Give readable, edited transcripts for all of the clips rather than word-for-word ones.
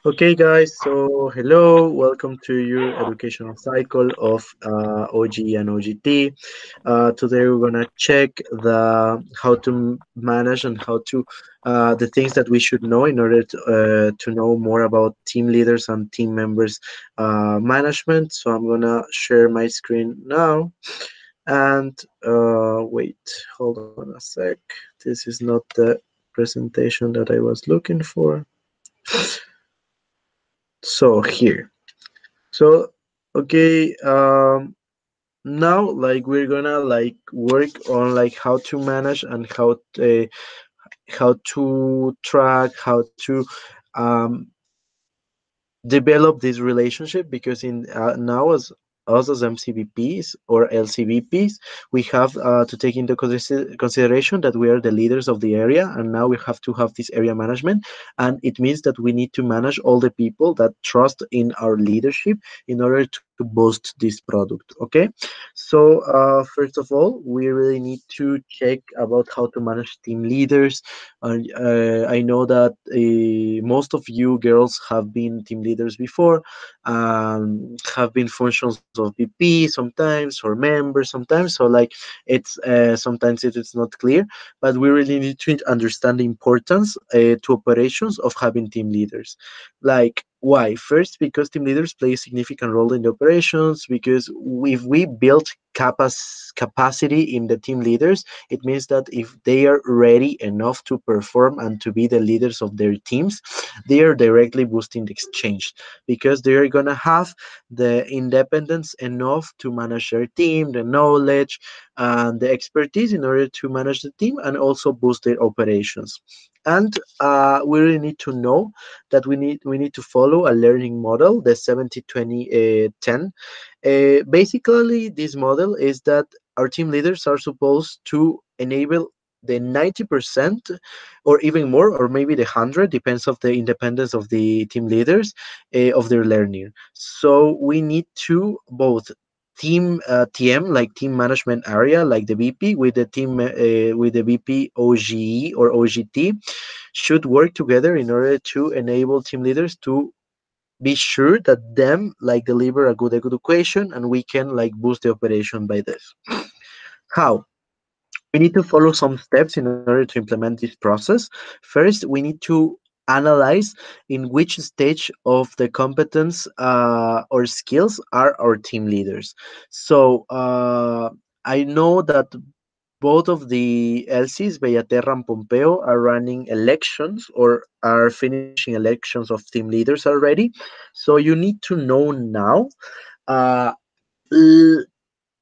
Okay, guys, so hello, welcome to your educational cycle of OG and OGT. Today we're gonna check the how to manage and how to the things that we should know in order to know more about team leaders and team members management. So I'm gonna share my screen now and wait, hold on a sec. This is not the presentation that I was looking for. So here. So okay, now like we're gonna like work on like how to manage and how to track, how to um develop this relationship because in now as us as MCVPs or LCVPs, we have to take into consideration that we are the leaders of the area, and now we have to have this area management, and it means that we need to manage all the people that trust in our leadership in order to boost this product. Okay, so first of all, we really need to check about how to manage team leaders. I know that most of you girls have been team leaders before, have been functions of VP sometimes or members sometimes. So like sometimes it is not clear, but we really need to understand the importance to operations of having team leaders. Like why? First, because team leaders play a significant role in the operations. Because if we build capacity in the team leaders, it means that if they are ready enough to perform and to be the leaders of their teams, they are directly boosting the exchange because they are going to have the independence enough to manage their team, the knowledge, and the expertise in order to manage the team and also boost their operations. And we really need to know that we need to follow a learning model, the 70-20-10. Basically, this model is that our team leaders are supposed to enable the 90% or even more or maybe the 100 depends of the independence of the team leaders of their learning. So we need to both team TM like team management area like the VP with the team with the VP OGE or OGT should work together in order to enable team leaders to be sure that them like deliver a good equation and we can like boost the operation by this. How? We need to follow some steps in order to implement this process. First, we need to analyze in which stage of the competence or skills are our team leaders. So I know that both of the LCs, Bellaterra and Pompeo, are running elections or are finishing elections of team leaders already. So you need to know now, uh, l-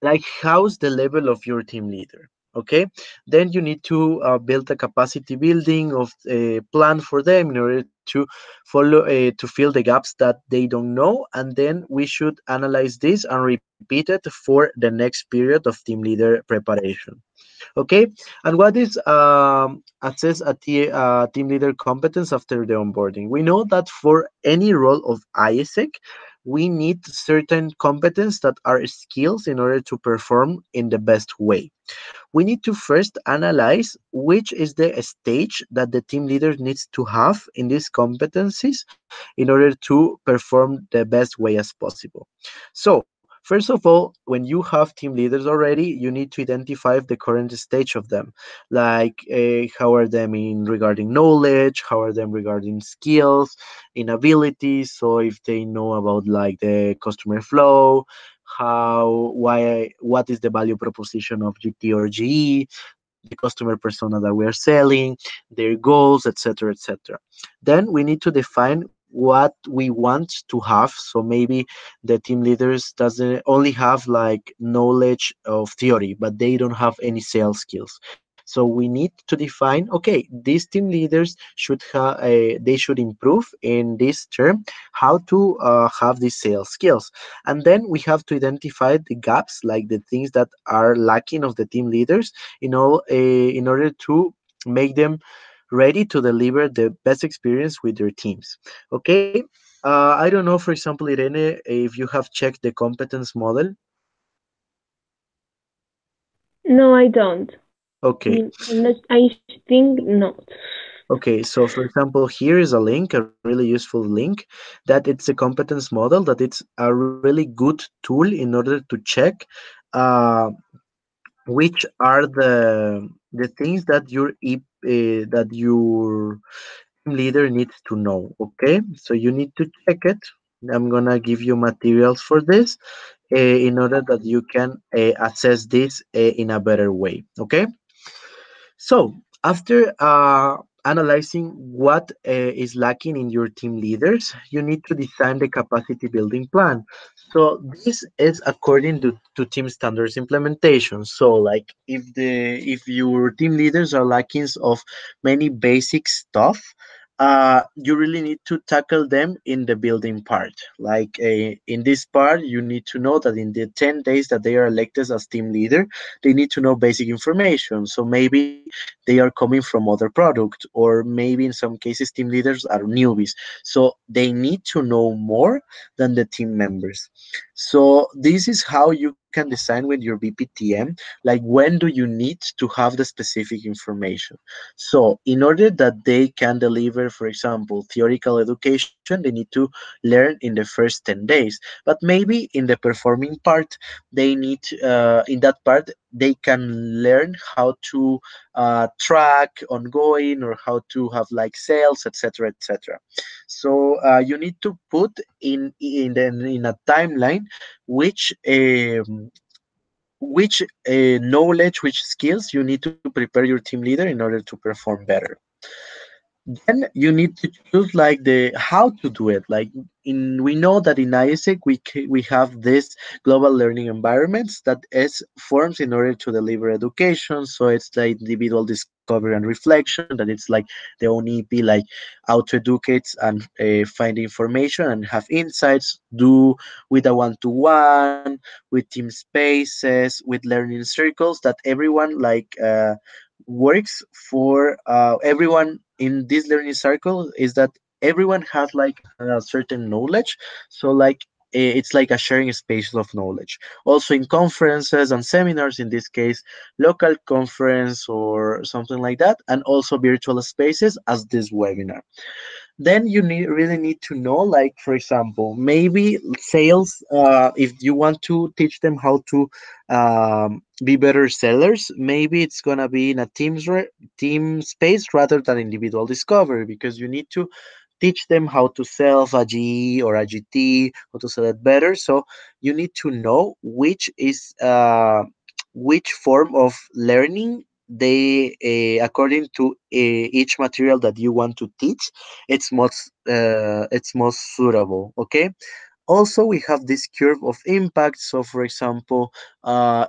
like how's the level of your team leader. Okay, then you need to build a capacity building of a plan for them in order to follow to fill the gaps that they don't know, and then we should analyze this and repeat it for the next period of team leader preparation. Okay, and what is assess team leader competence after the onboarding? We know that for any role of ISEC, we need certain competence that are skills in order to perform in the best way. We need to first analyze which is the stage that the team leader needs to have in these competencies in order to perform the best way as possible. So, first of all, when you have team leaders already, you need to identify the current stage of them, like how are them in regarding knowledge, how are them regarding skills, in abilities. So if they know about like the customer flow, what is the value proposition of GT or GE, the customer persona that we are selling, their goals, etc., etc. Then we need to define what we want to have. So maybe the team leaders doesn't only have like knowledge of theory, but they don't have any sales skills. So we need to define, okay, these team leaders should have they should improve in this term how to have these sales skills. And then we have to identify the gaps, like the things that are lacking of the team leaders, in order to make them ready to deliver the best experience with their teams. Okay. I don't know, for example, Irene, if you have checked the competence model. No, I don't. Okay. I think not. Okay, so for example, here is a link, a really useful link, that it's a competence model, that it's a really good tool in order to check uh, which are the things that that your team leader needs to know. Okay, so you need to check it. I'm gonna give you materials for this in order that you can assess this in a better way. Okay. So, after analyzing what is lacking in your team leaders, you need to design the capacity building plan. So, this is according to team standards implementation. So, like if your team leaders are lacking of many basic stuff, you really need to tackle them in the building part. Like in this part, you need to know that in the 10 days that they are elected as team leader, they need to know basic information. So maybe they are coming from other product, or maybe in some cases team leaders are newbies. So they need to know more than the team members. So this is how you can design with your BPTM, like when do you need to have the specific information. So in order that they can deliver, for example, theoretical education, they need to learn in the first 10 days. But maybe in the performing part, they need in that part they can learn how to track ongoing, or how to have like sales, etc., etc. So you need to put in a timeline which knowledge, which skills you need to prepare your team leader in order to perform better. Then you need to choose like the how to do it. Like in we know that in ISEC we have this global learning environments that is forms in order to deliver education. So it's like individual discovery and reflection. That it's like the own EP, like auto educates and find information and have insights. Do with a one-to-one, with team spaces, with learning circles, that everyone works for everyone in this learning circle, is that everyone has like a certain knowledge. So like it's like a sharing space of knowledge. Also in conferences and seminars, in this case local conference or something like that, and also virtual spaces as this webinar. Then you really need to know, like for example, maybe sales, if you want to teach them how to be better sellers, maybe it's gonna be in a team space rather than individual discovery, because you need to teach them how to sell a GE or a GT, how to sell it better. So you need to know which form of learning they according to each material that you want to teach, it's most suitable. Okay. Also, we have this curve of impact. So, for example,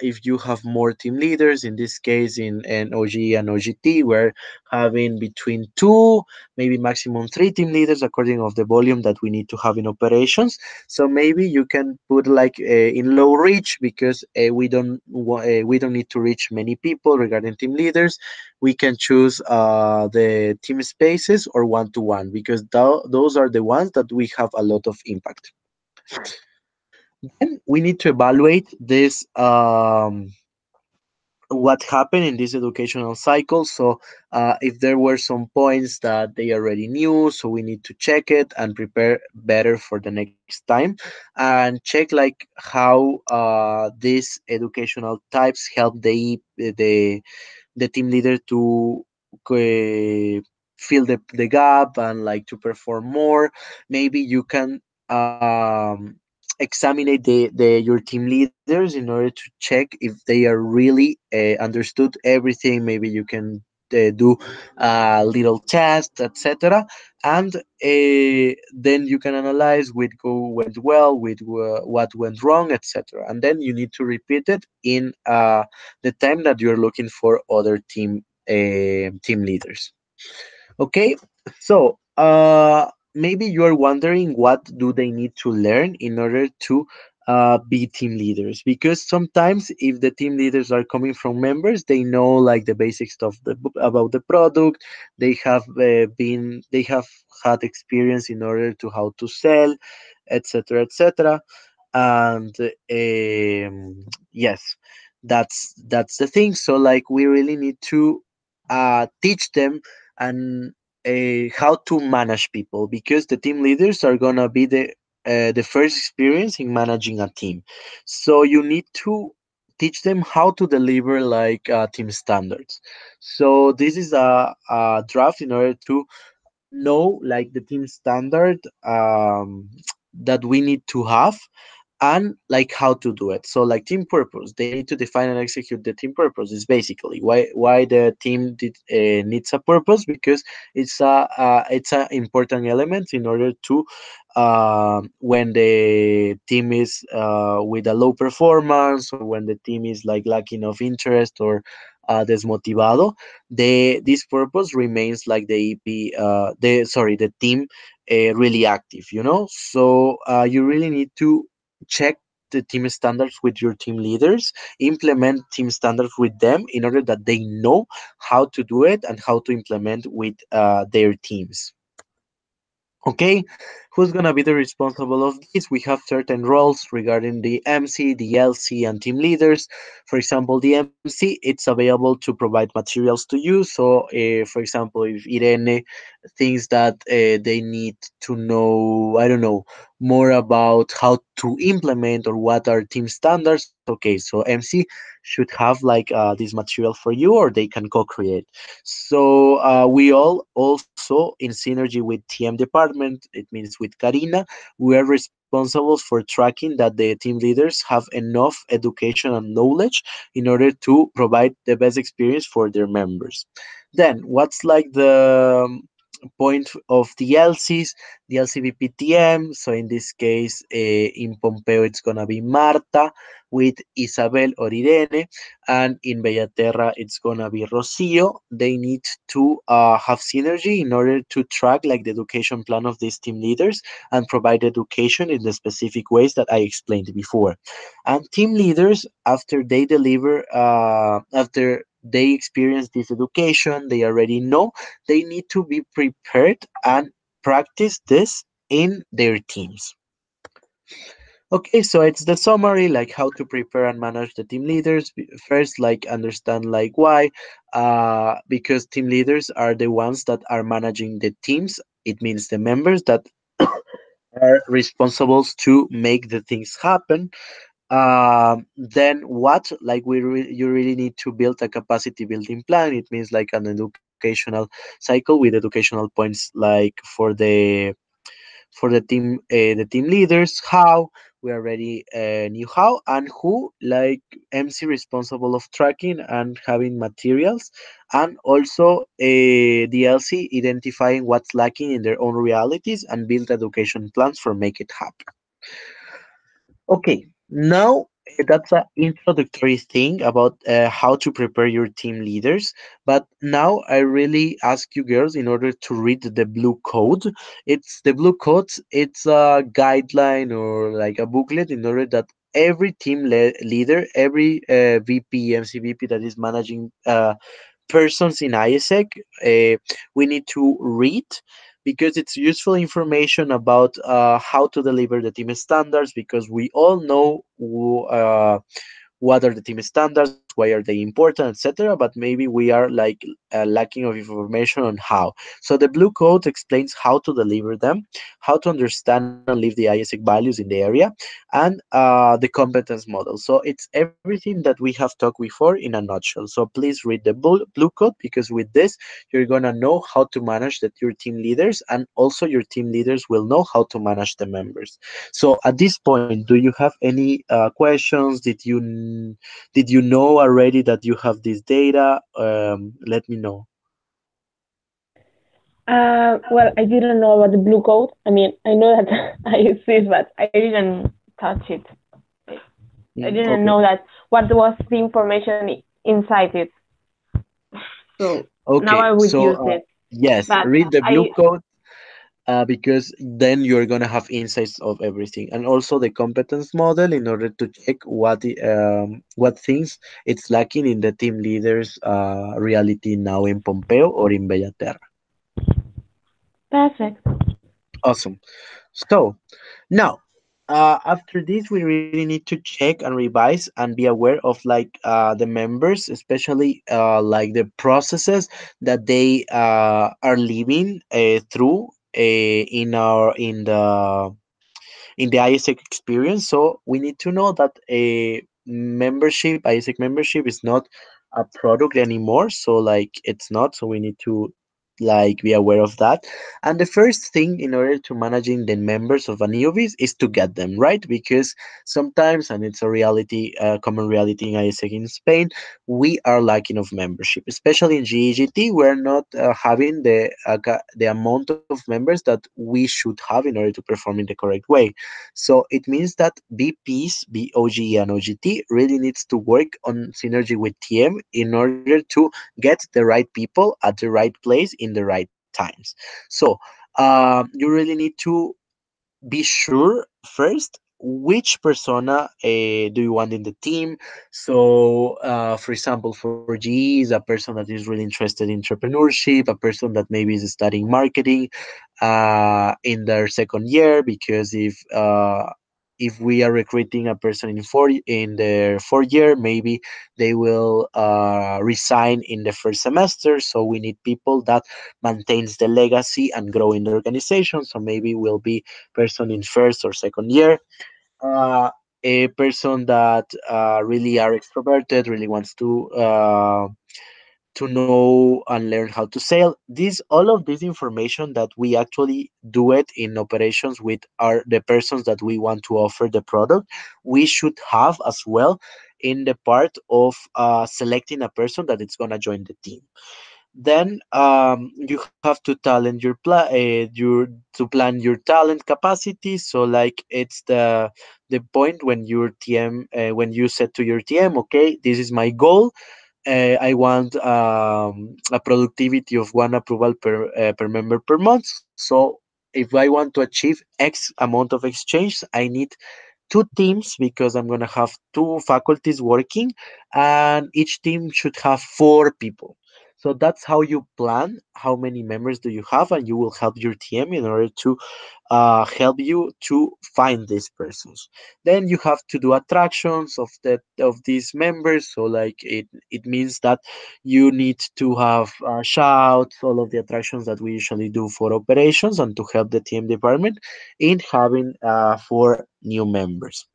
if you have more team leaders, in this case in an OG and OGT, we're having between two, maybe maximum three team leaders, according of the volume that we need to have in operations. So maybe you can put like in low reach, because we don't need to reach many people regarding team leaders. We can choose the team spaces or one to one, because those are the ones that we have a lot of impact. Then we need to evaluate this what happened in this educational cycle. So if there were some points that they already knew, so we need to check it and prepare better for the next time, and check like how these educational types help the team leader to fill the gap and like to perform more. Maybe you can examine your team leaders in order to check if they are really understood everything. Maybe you can do little tests, etc., and then you can analyze what went well, with what went wrong, etc., and then you need to repeat it in the time that you're looking for other team leaders. Okay, so maybe you are wondering what do they need to learn in order to be team leaders, because sometimes if the team leaders are coming from members, they know like the basic stuff about the product. They have had experience in order to how to sell, etc., etc. And yes, that's the thing. So like we really need to teach them and how to manage people, because the team leaders are gonna be the first experience in managing a team. So you need to teach them how to deliver like team standards. So this is a draft in order to know like the team standard that we need to have, and like how to do it. So like team purpose, they need to define and execute the team purpose. Is basically why the team needs a purpose, because it's a important element in order to when the team is with a low performance, or when the team is like lacking of interest or desmotivado, this purpose remains like the team really active, you know. So you really need to check the team standards with your team leaders, implement team standards with them in order that they know how to do it and how to implement with their teams. Okay, who's gonna be the responsible of this? We have certain roles regarding the MC, the LC, and team leaders. For example, the MC, it's available to provide materials to you. So, for example, if Irene thinks that they need to know, I don't know, more about how to implement or what are team standards, okay, so MC should have like this material for you, or they can co-create. So we all also in synergy with TM department, it means with Karina, we are responsible for tracking that the team leaders have enough education and knowledge in order to provide the best experience for their members. Then what's like the point of the LCs, the LCVPTM. So in this case, in Pompeo, it's gonna be Marta with Isabel or Irene, and in Bellaterra, it's gonna be Rocio. They need to have synergy in order to track like the education plan of these team leaders and provide education in the specific ways that I explained before. And team leaders, after they experience this education, they already know they need to be prepared and practice this in their teams. Okay, so it's the summary, like how to prepare and manage the team leaders. First, like understand like why, because team leaders are the ones that are managing the teams. It means the members that are responsible to make the things happen. Then what, like you really need to build a capacity building plan. It means like an educational cycle with educational points like for the team leaders, how we already knew how, and who, like MC responsible of tracking and having materials, and also the LC identifying what's lacking in their own realities and build education plans for make it happen. Okay, now that's an introductory thing about how to prepare your team leaders. But now I really ask you girls in order to read the blue code. It's the blue code. It's a guideline or like a booklet in order that every leader, every VP, MCVP that is managing persons in ISEC, we need to read, because it's useful information about how to deliver the team standards, because we all know what are the team standards, why are they important, etc. But maybe we are like lacking of information on how. So the blue code explains how to deliver them, how to understand and live the ISEC values in the area, and the competence model. So it's everything that we have talked before in a nutshell. So please read the blue code, because with this you're gonna know how to manage your team leaders, and also your team leaders will know how to manage the members. So at this point, do you have any questions? Did you know already that you have this data? Let me know. Well, I didn't know about the blue code. I mean, I know that I exist, but I didn't touch it. I didn't Okay. know that what was the information inside it. So now Okay. I would So use it. yes, But read the blue I code, because then you're gonna have insights of everything, and also the competence model in order to check what things it's lacking in the team leaders reality now in Pompeo or in Bellaterra. perfect. Awesome. So now, After this, we really need to check and revise and be aware of like the members, especially like the processes that they are living through in the ISEC experience. So we need to know that a membership, ISEC membership, is not a product anymore. So like it's not. So we need to like be aware of that. And the first thing in order to managing the members of a newbies is to get them right, because sometimes, and it's a reality, common reality in ISEC in Spain, we are lacking of membership, especially in GEGT. We're not having the amount of members that we should have in order to perform in the correct way. So it means that BPs, BOGE and OGT really needs to work on synergy with TM in order to get the right people at the right place in the right times. So you really need to be sure first which persona do you want in the team. So for example, for GE is a person that is really interested in entrepreneurship, a person that maybe is studying marketing in their second year, because if we are recruiting a person in their fourth year, maybe they will resign in the first semester. So we need people that maintains the legacy and grow in the organization. So maybe will be person in first or second year, uh, a person that really are extroverted, really wants to know and learn how to sell. This all of this information that we actually do it in operations with our the persons that we want to offer the product, we should have as well in the part of selecting a person that is gonna join the team. Then you have to talent to plan your talent capacity. So like it's the point when your TM when you said to your TM, okay, this is my goal. I want a productivity of one approval per member per month. So if I want to achieve X amount of exchange, I need two teams, because I'm going to have two faculties working, and each team should have four people. So that's how you plan how many members do you have, and you will help your team in order to help you to find these persons. Then you have to do attractions of these members. So like it means that you need to have shouts, all of the attractions that we usually do for operations and to help the team department in having four new members.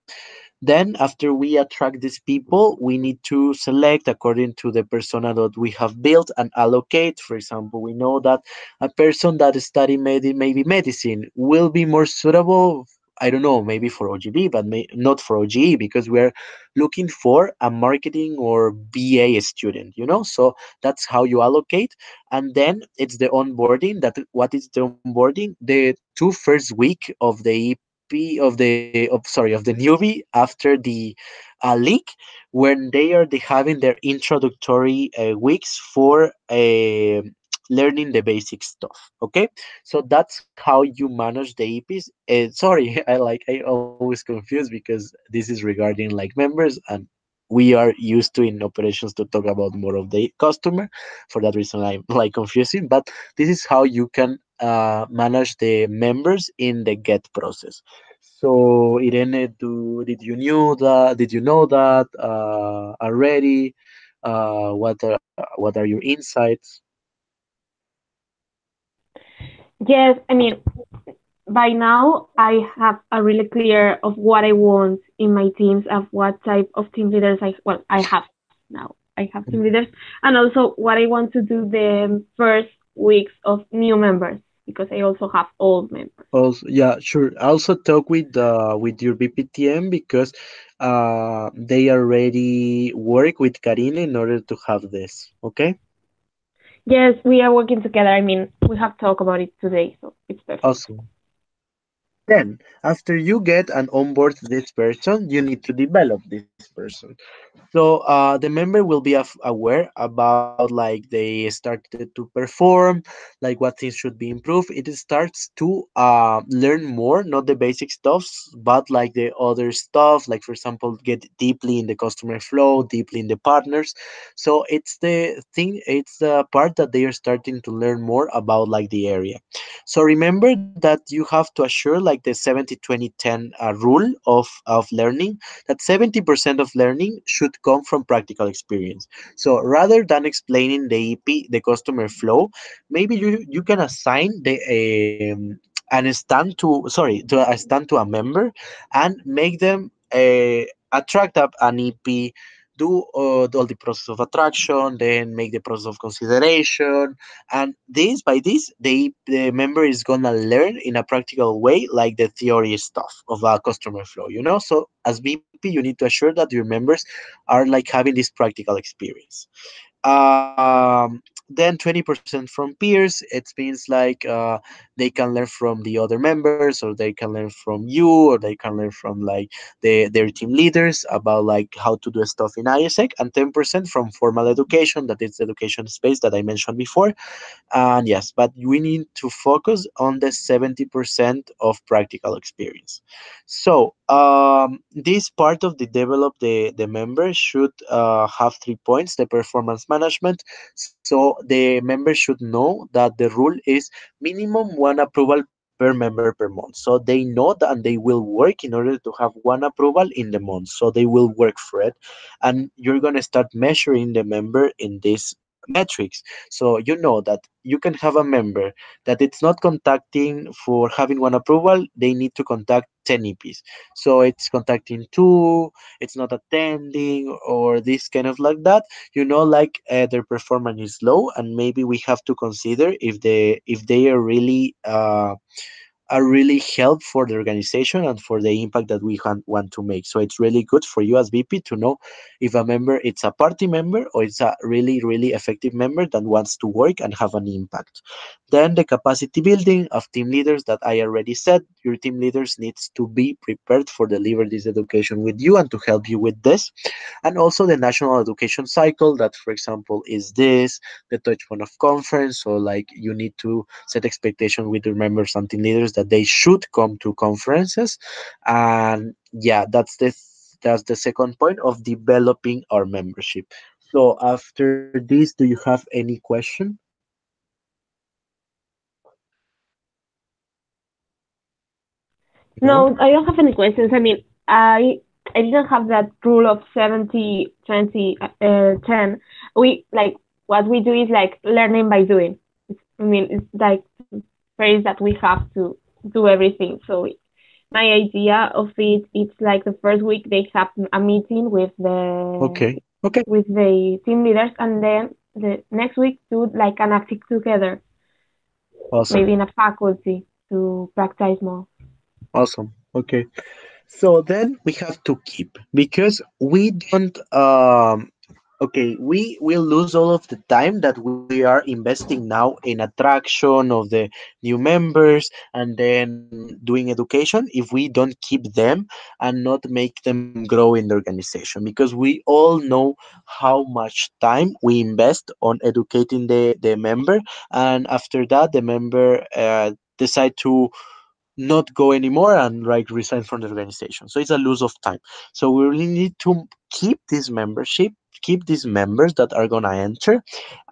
Then, after we attract these people, we need to select according to the persona that we have built and allocate. For example, we know that a person that study maybe medicine will be more suitable. I don't know, maybe for OGB, but not for OGE, because we're looking for a marketing or BA student, you know? So that's how you allocate. And then it's the onboarding. What is the onboarding? The 2 first week of the of the newbie after the league, when they are having their introductory weeks for learning the basic stuff. Okay, so that's how you manage the EPs. Sorry, I always confuse because this is regarding like members, and we are used to in operations to talk about more of the customer. For that reason, I'm like confusing. But this is how you can manage the members in the get process. So Irene, did you know that already? What are your insights? Yes, I mean, by now I have a really clear of what I want in my teams, of what type of team leaders I have now. I have team leaders, and also what I want to do the first weeks of new members, because I also have old members. Also, yeah, sure. Also talk with your BPTM, because they already work with Karine in order to have this. Okay, Yes, we are working together. I mean, we have talked about it today, so it's perfect. awesome. Then, after you get and onboard this person, you need to develop this person. So the member will be aware about like they started to perform, like what things should be improved. It starts to learn more, not the basic stuffs, but like the other stuff. Like for example, get deeply in the customer flow, deeply in the partners. So it's the part that they are starting to learn more about like the area. So remember that you have to assure like like the 70-20-10 rule of learning, that 70% of learning should come from practical experience. So rather than explaining the EP, the customer flow, maybe you can assign an stand to sorry to a stand to a member and make them attract up an EP, do all the process of attraction, then make the process of consideration, and this by this the member is gonna learn in a practical way, like the theory stuff of a customer flow. So as VP, you need to assure that your members are like having this practical experience. Then 20% from peers, it means like they can learn from the other members, or they can learn from you, or they can learn from like their team leaders about like how to do stuff in ISEC. And 10% from formal education, that is the education space that I mentioned before. And yes, but we need to focus on the 70% of practical experience. So this part of the develop the member should have 3 points: the performance management. So the member should know that the rule is minimum one approval per member per month. So they know that, and they will work in order to have one approval in the month. So they will work for it, and you're gonna start measuring the member in these metrics. So you know that you can have a member that it's not contacting for having one approval, they need to contact 10 EPs. So it's contacting two, it's not attending, or this kind of like that. Like their performance is low, and maybe we have to consider if they are really help for the organization and for the impact that we want to make. So it's really good for you as VP to know if a member it's a party member, or it's a really really effective member that wants to work and have an impact. Then the capacity building of team leaders that I already said. Your team leaders needs to be prepared for deliver this education with you and to help you with this. And also the national education cycle, that for example is this, the touch point of conference. So like you need to set expectation with your members and team leaders that they should come to conferences. And yeah, that's the second point of developing our membership. So after this, do you have any question? No. No, I don't have any questions. I mean, I didn't have that rule of 70-20-10. We like what we do is like learning by doing. I mean, it's like phrase that we have to do everything. So my idea of it, it's like the first week they have a meeting Okay. Okay. with the team leaders, and then the next week do like an active together, Awesome. maybe in a faculty to practice more. Awesome. Okay. So then we have to keep, because we don't okay, we will lose all of the time that we are investing now in attraction of the new members and then doing education, if we don't keep them and not make them grow in the organization, because we all know how much time we invest on educating the member, and after that the member decide to not go anymore and like resign from the organization. So it's a lose of time. So we really need to keep this membership, keep these members that are gonna enter,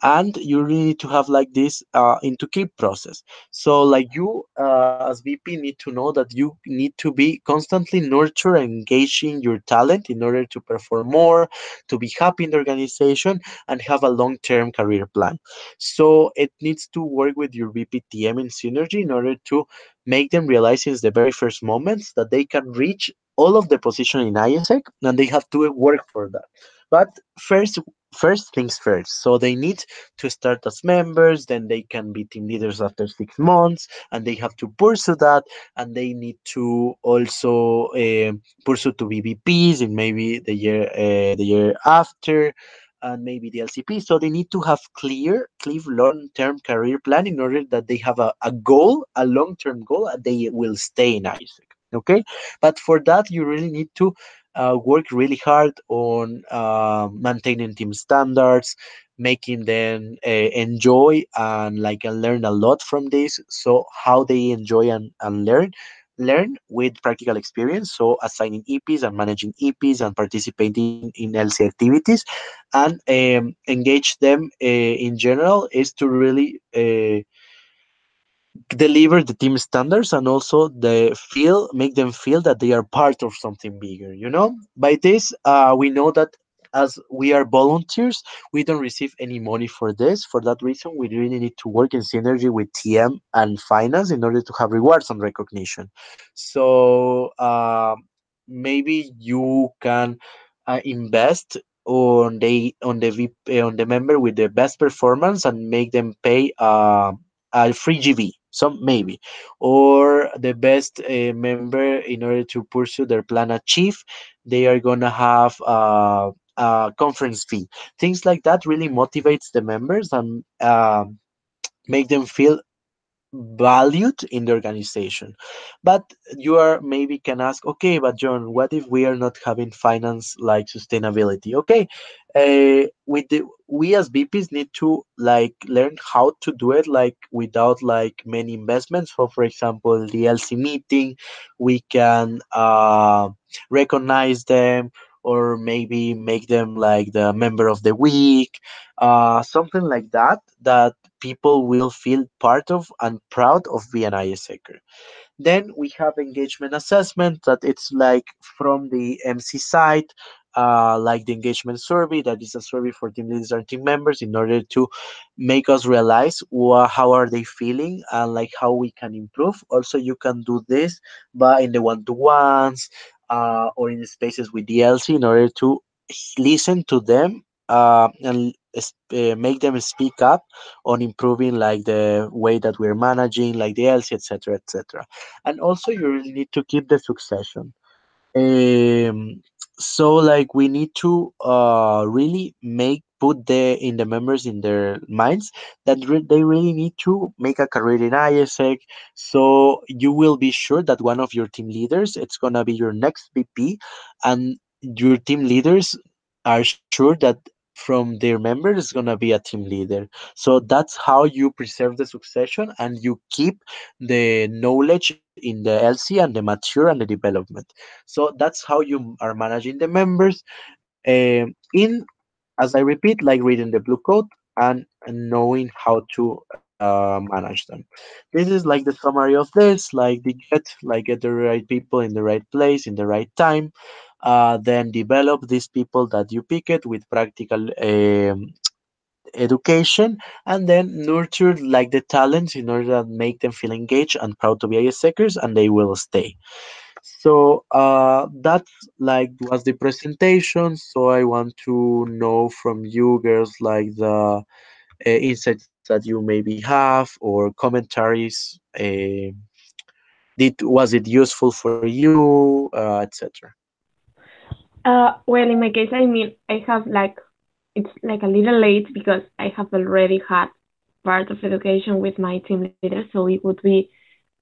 and you really need to have like this into keep process. So like you as VP need to know that you need to be constantly nurture and engaging your talent in order to perform more, to be happy in the organization, and have a long-term career plan. So it needs to work with your VPTM in synergy in order to make them realize since the very first moments that they can reach all of the position in ISEC, and they have to work for that. But first things first. So they need to start as members, then they can be team leaders after 6 months, and they have to pursue that, and they need to also pursue to be VPs in maybe the year after, and maybe the LCP. So they need to have clear long-term career plan in order that they have a goal, a long-term goal, and they will stay in ISEC. Okay, but for that you really need to work really hard on maintaining team standards, making them enjoy and like and learn a lot from this. So how they enjoy and learn with practical experience. So assigning EPs and managing EPs and participating in LC activities, and engage them in general is to really deliver the team standards, and also make them feel that they are part of something bigger, by this we know that as we are volunteers, we don't receive any money for this. For that reason, we really need to work in synergy with TM and finance in order to have rewards and recognition. So maybe you can invest on the member with the best performance and make them pay a free GB, some maybe, or the best member in order to pursue their plan achieve, they are gonna have a conference fee. Things like that really motivates the members and make them feel valued in the organization. But you are maybe can ask, okay, but John, what if we are not having finance like sustainability? Okay, we as VPs need to like learn how to do it like without like many investments. So for example, the LC meeting, we can recognize them, or maybe make them like the member of the week, something like that, that people will feel part of and proud of being an ISECer. Then we have engagement assessment, that it's like from the MC side, like the engagement survey, that is a survey for team leaders and team members in order to make us realize how are they feeling and like how we can improve. Also, you can do this by in the one-to-ones, or in the spaces with the LC in order to listen to them, and make them speak up on improving like the way that we're managing like the LC, etc., etc. And also you really need to keep the succession. So like we need to really make put the members in their minds that they really need to make a career in ISEC. So you will be sure that one of your team leaders, it's gonna be your next VP, and your team leaders are sure that from their members is gonna be a team leader. So that's how you preserve the succession and you keep the knowledge in the LC and the mature and the development. So that's how you are managing the members, in, as I repeat, like reading the blue code and knowing how to manage them. This is like the summary of this, like get the right people in the right place in the right time, then develop these people that you picked with practical education, and then nurture like the talents in order to make them feel engaged and proud to be ISECers, and they will stay. So that's like was the presentation. So I want to know from you girls like the insights that you maybe have or commentaries. Did was it useful for you, etc. Well, in my case, I mean, I have like, it's like a little late because I have already had part of education with my team leader, so it would be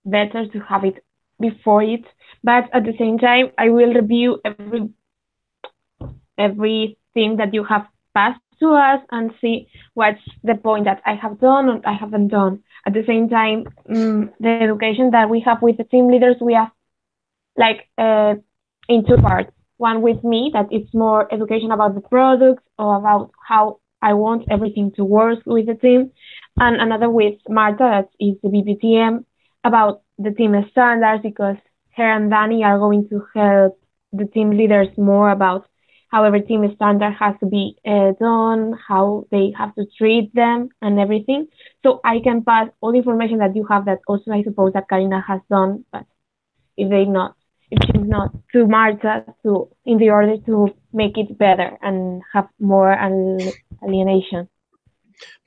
better to have it before it. But at the same time, I will review everything that you have passed to us and see what's the point that I have done or I haven't done. At the same time, the education that we have with the team leaders, we have like in two parts. One with me that it's more education about the products or about how I want everything to work with the team, and another with Marta that is the BPTM about the team standards because her and Danny are going to help the team leaders more about how every team standard has to be done, how they have to treat them, and everything. So I can pass all the information that you have that also I suppose that Karina has done, but if they not if she's not to Marta to in the order to make it better and have more alienation.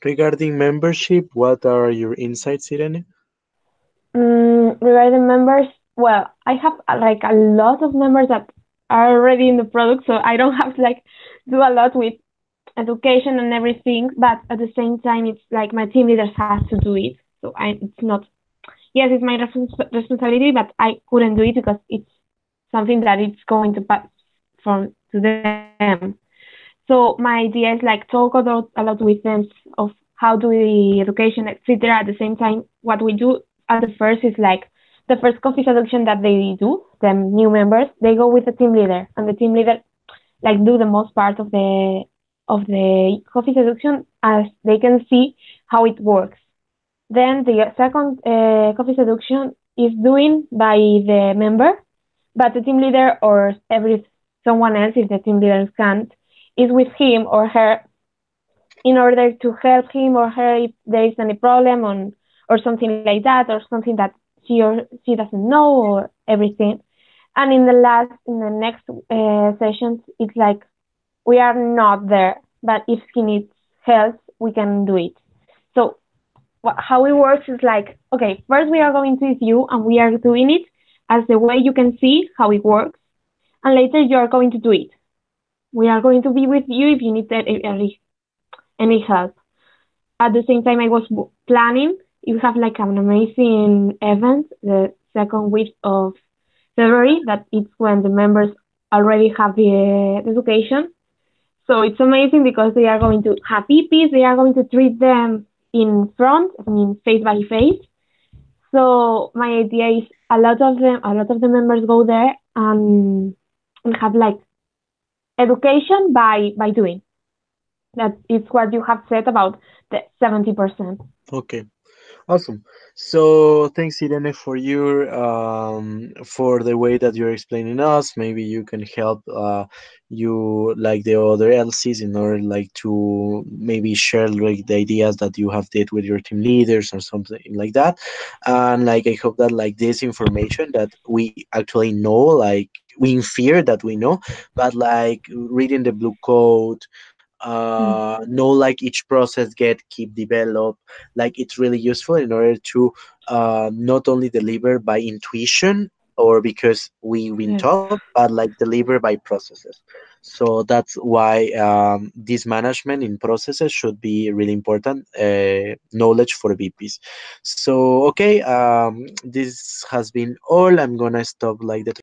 Regarding membership, what are your insights, Irene? Regarding members, well, I have like a lot of members that are already in the product, so I don't have to like do a lot with education and everything. But at the same time, it's like my team leaders have to do it. So it's not. Yes, it's my responsibility, but I couldn't do it because it's something that it's going to pass from to them. So my idea is like talk a lot with them of how do the education, etc. At the same time, what we do at the first is like the first coffee seduction that they do, them new members, they go with the team leader, and the team leader like do the most part of the coffee seduction as they can see how it works Then the second coffee seduction is doing by the member, but the team leader or every someone else, if the team leader can't, is with him or her in order to help him or her if there is any problem on or something like that or something that she doesn't know or everything. And in the next sessions, it's like we are not there, but if he needs help, we can do it. So how it works is like, okay, first we are going to review and we are doing it as the way you can see how it works, and later you are going to do it. We are going to be with you if you need any help. At the same time, I was planning. You have like an amazing event the second week of February. That it's when the members already have the education. So it's amazing because they are going to have EPs. They are going to treat them in front, I mean face by face. So my idea is a lot of the members go there and have like education by doing. That is what you have said about the 70%. Okay. Awesome. So thanks, Irene, for your for the way that you're explaining us. Maybe you can help you like the other LCs in order like to maybe share like the ideas that you have did with your team leaders or something like that. And like I hope that like this information that we actually know, like we infer that we know, but like reading the blue code, know like each process get keep develop, like it's really useful in order to not only deliver by intuition or because we've been Yes. taught, but like deliver by processes. So that's why this management in processes should be really important knowledge for VPs. So okay, this has been all. I'm gonna stop like the